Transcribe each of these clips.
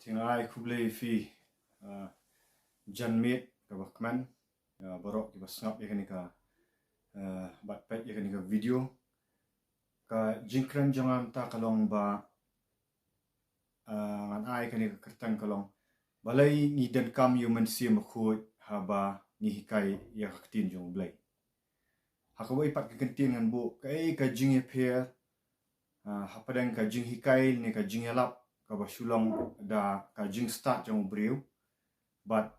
Tingai kublai fi janmit ka bakman borok ki basngap ya ka bat pet ya ka video ka jingkran jangan ta kalong ba ngan ai ka kertang kalong balai ni dan kam yu Mynsiem Bakhuid haba ni hikai ya kaktin jong blai hakawai pat ka kentin ngan bu kai ka Jinghiakai hapadang ka Jinghiakai ni ka Jingialap ka basulong da ka jing start jong briu but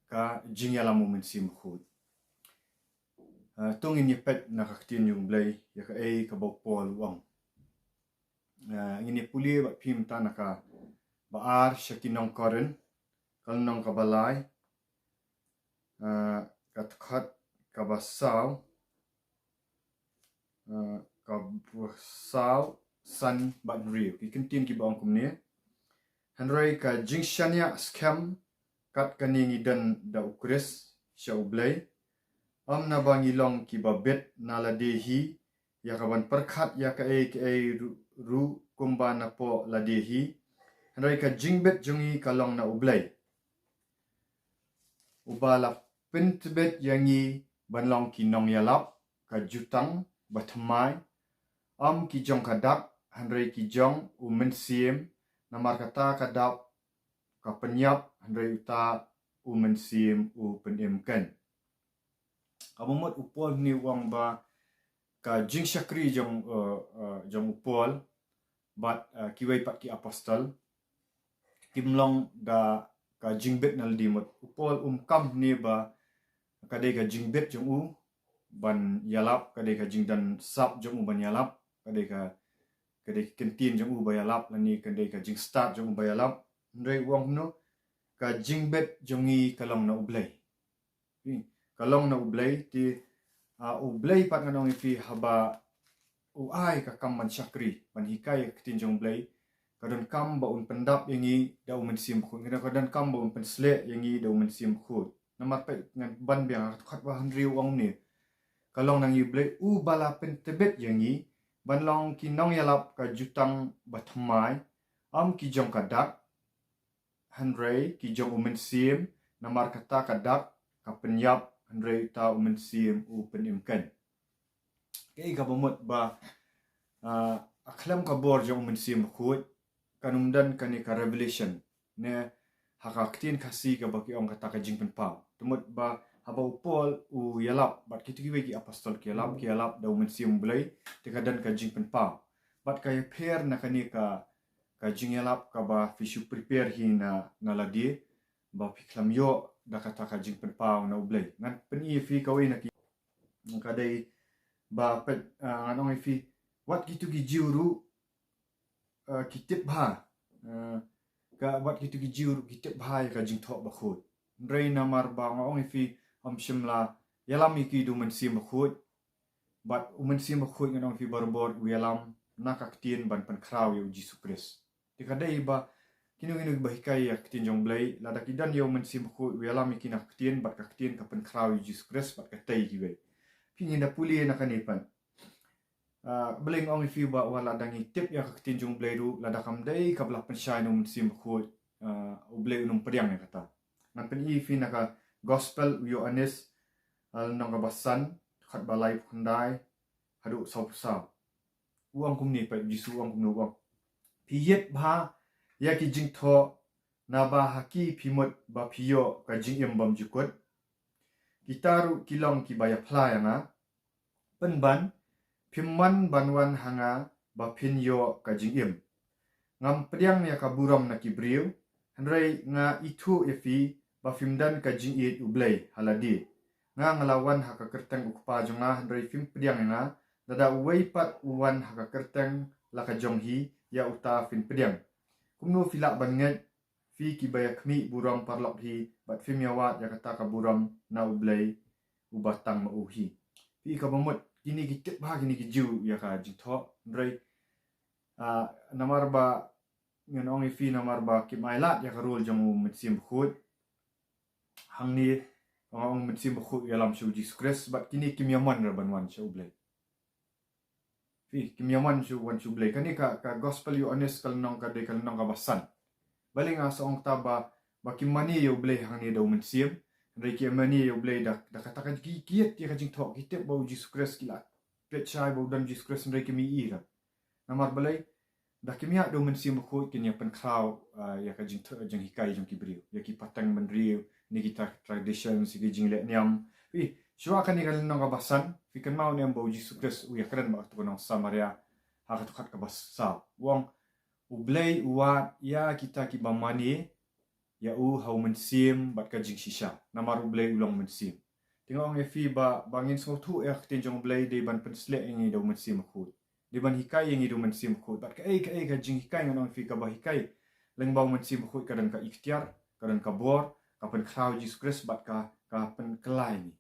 ka Jingialap Mynsiem Bakhuid tong ini pet na kaktin jong blai ya ka ka bopol wang ini puli ba pim ta na ka baar shakinong koren kalnong ka balai katkat ka basaw ka basaw san bat riu ki kentin ki bang kumne hanrei ka jingshania scam kat kaningi dan da ukres shau blai na bangi long ki babet nala dehi ya kaban perkhat ya ka ru kumba na po la dehi hanrei ka jingbet jungi kalong na ublai ubala pentbet yangi banlong ki Jingialap ka jutang bathamai ki jong kadak hanrei ki jong Mynsiem namar kata kadap ka penyap hanrei uta Mynsiem penemkan kabumot upol ni wang ba ka Jinghiakai jong upol bat kiwai pat ki apostol kimlong da ka jingbet nal dimot upol kam ni ba kadai ka jingbet jong ban yalap kadai ka jingdan sap jong ban yalap kadai kentin jong ba yalap lani kadai ka jing start jong ba yalap ndrei wang no ka jingbet jongi kalong na ublai kalong na ublai ti ublai pat nganong fi haba ai ka kam man syakri ban hikai ketin jong blai kadon kam ba pendap yangi da Mynsiem Bakhuid kadon kam ba pensle yangi da Mynsiem Bakhuid namar pe ngan ban biang khat ba hanriu wang ni kalong nang blai bala pentebet yangi banlong ki Jingialap ka jutang bathamai ki jong kadak hanrei ki jong Mynsiem namar kata kadak ka penyap hanrei ta Mynsiem penemkan kai ka bomot ba aklam ka bor jong Mynsiem Bakhuid kanumdan kani ka revelation ne hakaktin kasi ka baki ong kata ka jingpen pa tumut ba haba upol yalap bat kitu ki apostol ki yalap da Mynsiem blai tikadan ka jingpen pa bat ka pair na kani ka Jingialap ka ba fisu prepare hi na ladi ba fiklam yo da kata ka jingpen pa na blai ngan peni fi ka na ki kadai ba pet nganong fi wat kitu ki jiuru kitip ba ka wat kitu ki jiuru kitip ba ka jingthok Bakhuid ndrei namar ba ngong fi shimla yalam iki du Mynsiem Bakhuid bat Mynsiem Bakhuid nganong fi barbor yalam nakaktin ban pankraw yo Jesus Christ tikadai ba kinu ba hikai yaktin jong blai lada kidan yo Mynsiem Bakhuid yalam iki nakaktin bat kaktin ka pankraw yo Jesus Christ bat katai ki pingin da puli na kanipan beling ong fi ba wala dangi tip ya kaktin jong blai ru lada kamdai ka bla pensyai no Mynsiem Bakhuid blai unum pediang ya kata ngan pen fi naka gospel yo anis nang kabasan khat balai khundai hadu sausa uang kumni pa jisu uang kumno uang piyet ba ya ki jingtho na ba haki phimot ba phiyo ka jingem bam jukot gitaru kilong ki baya phla yanga penban phimman banwan hanga ba phinyo ka jingem ngam priang ya ka buram na ki briu hanrei nga itu efi ba fimdan ka jingit ublai haladi nga ngalawan haka kerteng ukpa jonga hanrei fim priang nga dada weipat uwan haka kerteng laka jonghi ya uta fin priang kumno filak banget fi ki baya khmi buram parlok hi bat fim yawat ya kata ka buram na ublai ubatang mauhi fi ka bomot kini kitet ba kini ki jiu ya ka jingtho ndrei namar ba nganong fi namar ba ki mailat ya ka rul jong Mynsiem Bakhuid hangni ong Mynsiem Bakhuid yalam shu Jesus Christ bat kini kimyaman ra banwan shu blai fi kimyaman shu wan shu blai kani ka gospel yo honest kalnong ka de kalnong ka basan balik ngasa ong taba baki mani yo blay hang ni do Mynsiem ri ki mani yo blay da kata ka kiet ti ka jing thok ki te bau Jesus Christ ki la pet chai bau dan Jesus Christ ri ki mi ira namar balai da ki miak do Mynsiem Bakhuid ki ya pen kraw ya ka jing hikai jong ki brio ya ki patang man rio ni kita tradition si ki jing le niam pi shwa kan ni kan nong basan fi kan mau niam bau Jesus Christ u ya kran ba tu nong Samaria ha ka tu khat ka bas sa wong ublay uat ya kita ki bamani ya hau Mynsiem bat ka jing shisha namar ublay ulong Mynsiem tingong e fi ba bangin so thu e tin jong ublay de ban pen sle ngi do Mynsiem Bakhuid de ban hikai ngi do Mynsiem Bakhuid bat ka jing hikai ngon fi ka ba hikai leng bau Mynsiem Bakhuid kadan ka ikhtiar kadan ka bor ka pen kraw Jesus Christ bat ka pen kelai ni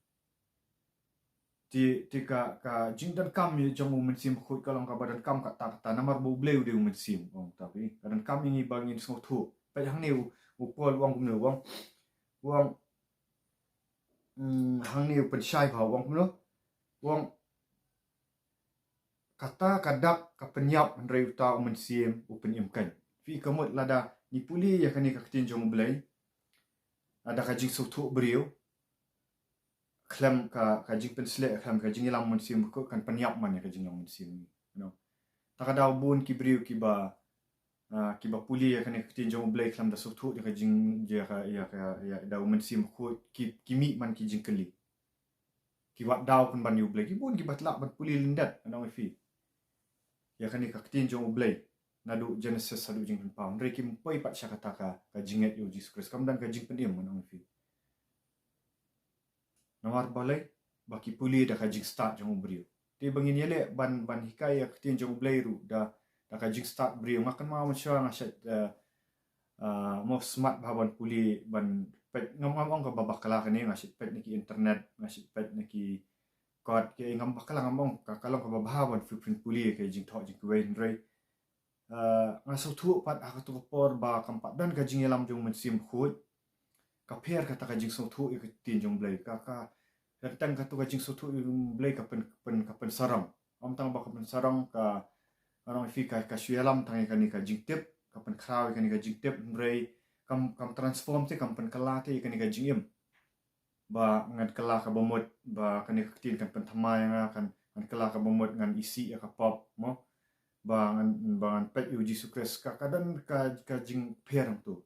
ti ka jing dan kam ye jong Mynsiem Bakhuid kalong ka badan kam ka ta namar bu bleu de Mynsiem ong tapi kadan kam ngi bangin so thu pa hang ni upol wang kum no wang hang ni pen shai pha wang kum no wang kata kadak ka penyap ndrei uta Mynsiem upen imkan fi kamut lada ni puli ya kani ka tin jong blai ada ka jing so thu brio klam ka jing pen sle klam ka jing ilam Mynsiem ko kan penyap man ya ka jing yang Mynsiem ni no takada bun ki brio ki ba puli ya kani tin jong blai klam da so thu ya ka jing ya da Mynsiem ko ki mi man ki jing keli ki wat daw kan ban yu blai ki bun ki batla ban puli lindat anong fi ya kani ka tin jong blai nadu Genesis sadu jing pen pam reki mpoi pat syakata ka jinget yo Jesus Christ kam dan ka jing pendim anong fi namar balai baki puli da ka jing start jong brio ti bangin yele ban hikai ya tin jong blai ru da ka jing start brio makan ma masya ngasat mo smart baban puli ban pet ngam ka babakala kani ngasit pet niki internet ngasit pet niki kod ke ngam bakala ngam ka kalong ka babawan footprint puli ke jing thok jing kuwen rei ngaso thu pat aku tu por ba kampat dan ka Jingialap jong Mynsiem Bakhuid ka pher ka ta ka jing so thu e tin jong blai ka tang ka tu ka jing so thu blai ka pen sarang am tang ba ka pen sarang ka anong fi ka Jingialap tang ka ni ka jing tip ka pen kraw ka ni ka jing tip rei kam transform te kam pen kala te ka ni ka jingim ba ngat kala ka bomot ba ka ni ka tin kan pen thamai nga kan kala ka bomot ngan isi ya ka pop mo bangan pet yu Jesus Christ ka kadan ka jing pherang tu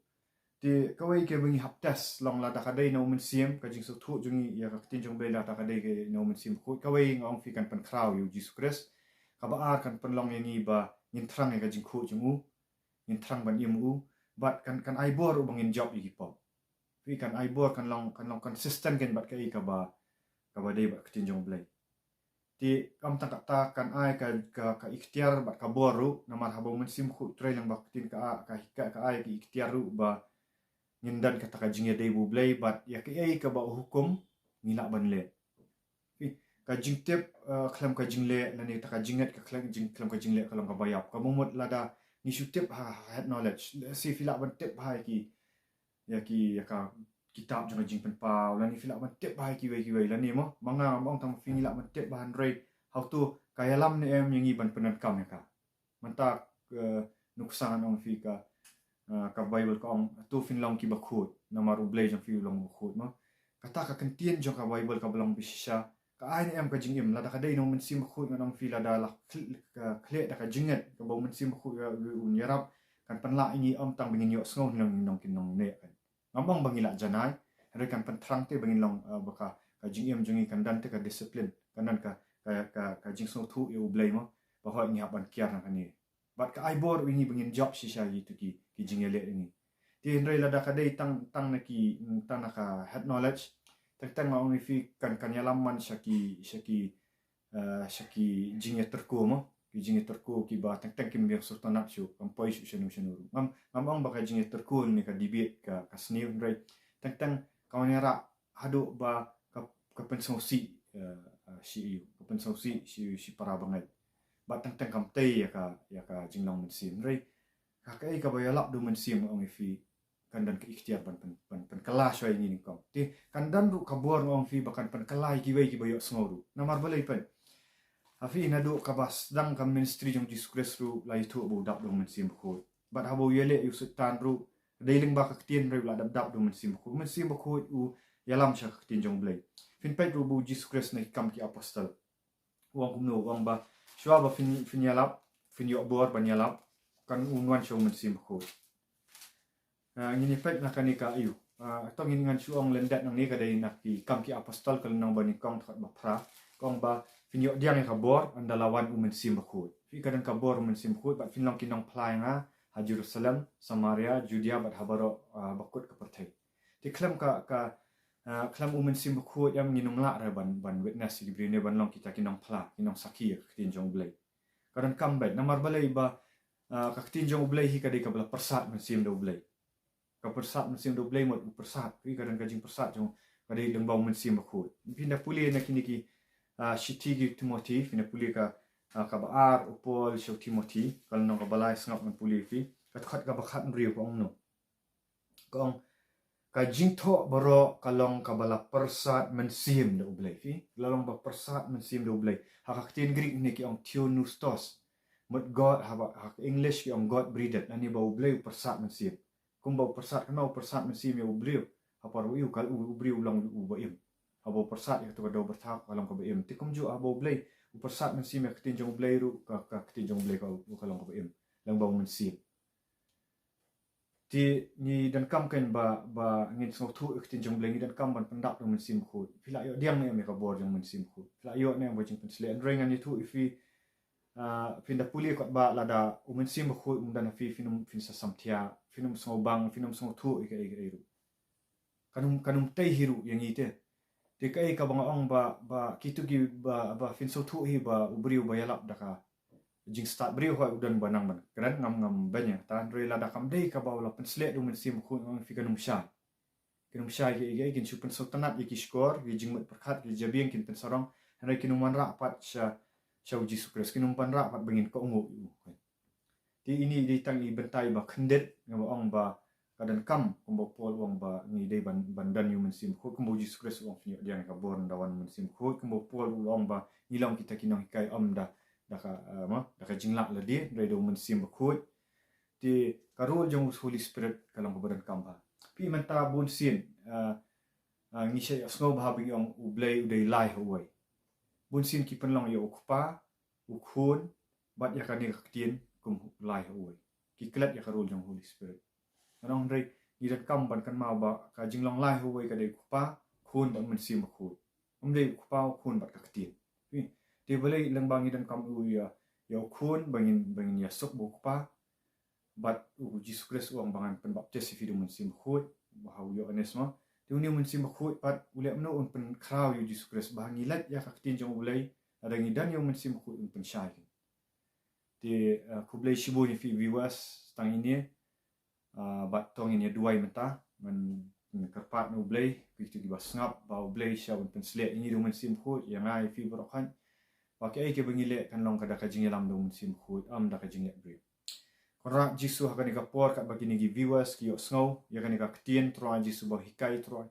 ti kawai ke bangi haptas long la ta kadai no Mynsiem ka jing so thu jungi ya ka tin jong bela ta kadai ke no Mynsiem Bakhuid kawai ngong fi kan pen kraw yu Jesus Christ ka ba ar kan pen long yangi ba nin thrang ka jing khu jungu nin thrang ban imu bat kan ai bor u bangin job igi pop fi kan ai bor kan long consistent kan bat kai ka ba dei ba tin jong blai ti kam ta kan ai ka ikhtiar bat ka boru namar habo Mynsiem Bakhuid trai lang bak tin ka ai ki ikhtiar ru ba ngindan kata ka jingya dei bu blai bat ya ka ai ka ba hukum ngila ban le ka jing tip klam ka jingle lani ta ka jinget ka klam ka jingle kalam ka bayap ka momot lada ni shu tip head knowledge si fila ban tip hai ki ya ka kitab jang jing pen pau lani fila ban tip hai ki wei lani mo manga mong tang fi ngila ban tip ban rei how to kaya lam ne em yangi ban penan kam ya ka mantak nuksan ong fi ka Bible ka ong tu fin long ki Bakhuid namaru blai jang fi long Bakhuid mo kata ka kentien jong ka Bible ka belong bisha ka ai em ka jingim la da ka dei no Mynsiem Bakhuid ngang fi la da la khle da ka jinget ka bo Mynsiem Bakhuid un yarap kan panla ini om tang bingin yo sngo nong kin nong ne kan ngambang bangila janai re kan pen thrang te bangin long baka ka jingim jongi kan dan te ka discipline kan dan ka jing so thu eu blai mo ba ho ni haban kiar na kan ni bat ka ai bor wingi bangin job shisha yi tu ki jingele ini ti ndrei la da ka dei tang na ki tang na ka head knowledge tak ma only fi kan yalaman shaki jingya terko mo ki jingya terko ki ba tak kim biak so tanap shu kam poi shu shanu ngam ba ka jingya terko ni ka debate ka snew ndrei tak ka onera hadu ba ka pensosi si ka pensosi si para bangai ba tak kam tei ya ka jinglong Mynsiem ndrei ka ka ba yalap do Mynsiem only fi kan dan ke ikhtiar pan kala shoi ni kom ti kan dan ru kabor ngong fi bakan pan kala ki wei ki bayo sngoru namar balai pen afi na do kabas dang kam ministry jong Jesus Christ ru lai thu bu dap do Mynsiem Bakhuid bat habo yele yu sultan ru Kadailing ba kaktian rai la dap do Mynsiem Bakhuid u yalam sha kaktian jong blai fin pet rubu Jesus Christ na kam ki apostle uang kumno uang ba shwa ba fin yalap fin yo bor ban yalap kan unwan show Mynsiem Bakhuid ngini pet na kanika ayu tong in ngan chuang lendat nang ni kadai nak ki kam ki apostol kal nang bani kong thot ba phra kong ba fin yo diang ka bor andalawan Mynsiem Bakhuid fi kadang ka bor Mynsiem Bakhuid ba fin long ki nong phlai nga ha Jerusalem Samaria Judea bat habaro bakut ka perthai ti klam ka klam Mynsiem Bakhuid yam nginong la ra ban witness di brine ban long kita ki nong phla ki nong saki ka tin jong blai kadang kam bet namar balai ba ka tin jong blai hi kadai ka bala persat Mynsiem do blai ka persat Mynsiem do blai mot persat wi kadang ka jing persat jong kadai lengbau Mynsiem Bakhuid pinda puli na kini ki shitigi Timothy pinda puli ka kabaar upol show Timothy kal nong ka balai sngap man puli fi kat khat ka bakhat riu kong no kong ka jingtho baro kalong ka bala persat Mynsiem do blai fi lalong ba persat Mynsiem do blai hak tin Greek ni ki ong theonustos mot God hak English ki ong God breathed ani ba blai persat Mynsiem kumbau persat kanau persat Mynsiem ya ubriu hapar u kal ubriu long u ba im abo persat ya to do berthak kalong ka ba im tikum ju abo blai persat Mynsiem ya ketin jong blai ru ka ketin jong blai ka kalong ka ba im lang bau Mynsiem ti ni dan kam kan ba ngin song thu ketin jong blai ni dan kam ban pendak do Mynsiem Bakhuid pila yo diang ne me ka bor jong Mynsiem Bakhuid pila yo ne bo jing pensle andreng ani thu ifi finda puli kot ba lada Mynsiem Bakhuid dan fi finum fin sa samthia finum song bang finum song thu ika ru kanum tai hiru yang ite te kai ka bang ong ba kitu ki ba fin so thu hi ba ubriu ba yalap daka jing start briu ho udan banang ban kran ngam banya tan re la dakam dei ka ba la pensle do Mynsiem Bakhuid ong fi kanum sha ki kin chupen so tanat ki skor ki jing mat perkhat ki jabiang kin pen sarong hanai kinum man ra pat sha chau Jesus Christ kinum pan ra pat bangin ko ngo ti ini di tang i bentai ba khendet ngam ong ba kadan kam kombo pol wong ba ni dei bandan yu Mynsiem Bakhuid kombo Jesus Christ wong finyo diang ka born dawan Mynsiem Bakhuid kombo pol wong ba nilong kita kinong hikai da ka jinglak la di dei do Mynsiem Bakhuid ti karul jong Holy Spirit kalong badan kam ba pi menta bun sin ngi she snow ba bing ong ublei udei lai hoi bun sin ki penlong yo ukpa ukhun bat ya kani kaktien kum lai hoi ki klet ya karul jong Holy Spirit anong rei ni dan kam ban kan ma ba ka jinglong lai hoi ka dei ukpa khun ban Mynsiem Bakhuid dei ukpa khun bat kaktien ti boleh lengbang dan kam u ya khun bangin ya sok ukpa bat Jesus Christ uang bangan pen baptis fi do Mynsiem Bakhuid bahau yo anesma ti uni Mynsiem Bakhuid pat ule amno un pen kraw yo Jesus Christ bah ngilat ya kaktin jong ulai ada ngidan yo Mynsiem Bakhuid un pen syai ti kublai shibu ni fi viewers tang ini bat tong ini duai menta men kerpat no blai pitu di basngap ba blai sha un pen slet ini do Mynsiem Bakhuid yang ai fi brokan pakai ke bengile kan long kada ka Jingialam do Mynsiem Bakhuid da ka Jingialap bre kora jisu hakani ka por kat bagi ni viewers ki yo snow ya kani ka ktien troa jisu ba hikai troa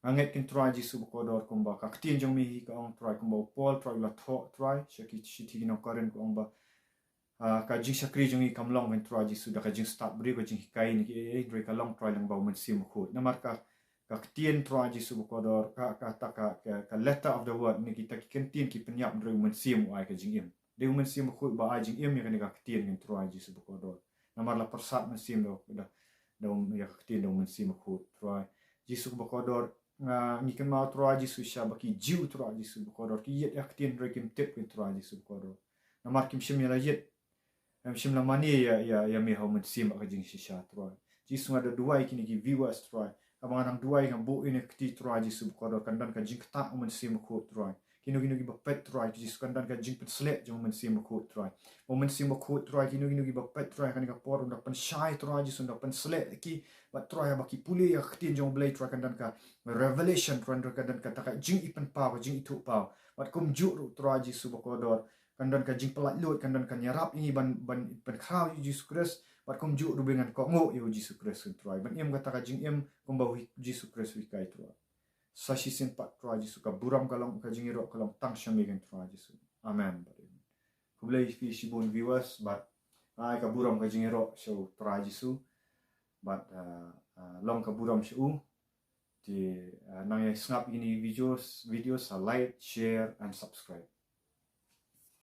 anget kin troa jisu ko dor kumba ka ktien jong mi hi ka ong troa kumba pol troa la tho troa shaki chiti no karen ko ong ba ka jing sakri jong i kamlong men troa jisu da ka jing start bri ko jing hikai ni ki dre ka long troa lang ba Mynsiem Bakhuid namar ka ktien troa jisu ko dor ka letter of the word ni kita ki kentin ki penyap dre Mynsiem ai ka jing im de Mynsiem Bakhuid ba ai jing im ya kani ka ktien kin troa jisu ko dor namar la persat Mynsiem do ya kaktin do Mynsiem Bakhuid troa jisu bakodor ngi kan ma troa jisu sha baki jiu troa jisu bakodor ki yet yaktin rekim tip kin troa jisu bakodor namar kim shim ya yet shim la mani ya me ho Mynsiem ka jing sha troa jisu ada duai kini ki viewers troa abang anang duai ngam bu ini kti troa jisu bakodor kandan ka jing kta Mynsiem Bakhuid troa kino gi bapet troa jisu kandan ka jing penslet jong Mynsiem Bakhuid troa Mynsiem Bakhuid troa kino gi bapet troa kan ka por unda pen shai troa jisu unda pen slet ki bat troa ya baki puli ya ktin jong blai troa kandan ka revelation troa kandan ka taka jing ipen pau jing itu pau bat kum ju troa jisu bakodor kandan ka jing pelat lut kandan ka nyarap ini ban pen khau jisu Christ bat kum ju rubengan ko ngo yo jisu Christ troa ban em kata ka jing em kum bau jisu Christ wi kai troa sashi sin pat troa jisu ka buram kalong ka jingiro kalong tang shamigen troa jisu amen kublai fi shibun viewers but ai ka buram ka jingiro show troa jisu but long kaburam shu di nang yang snap ini videos like, share and subscribe.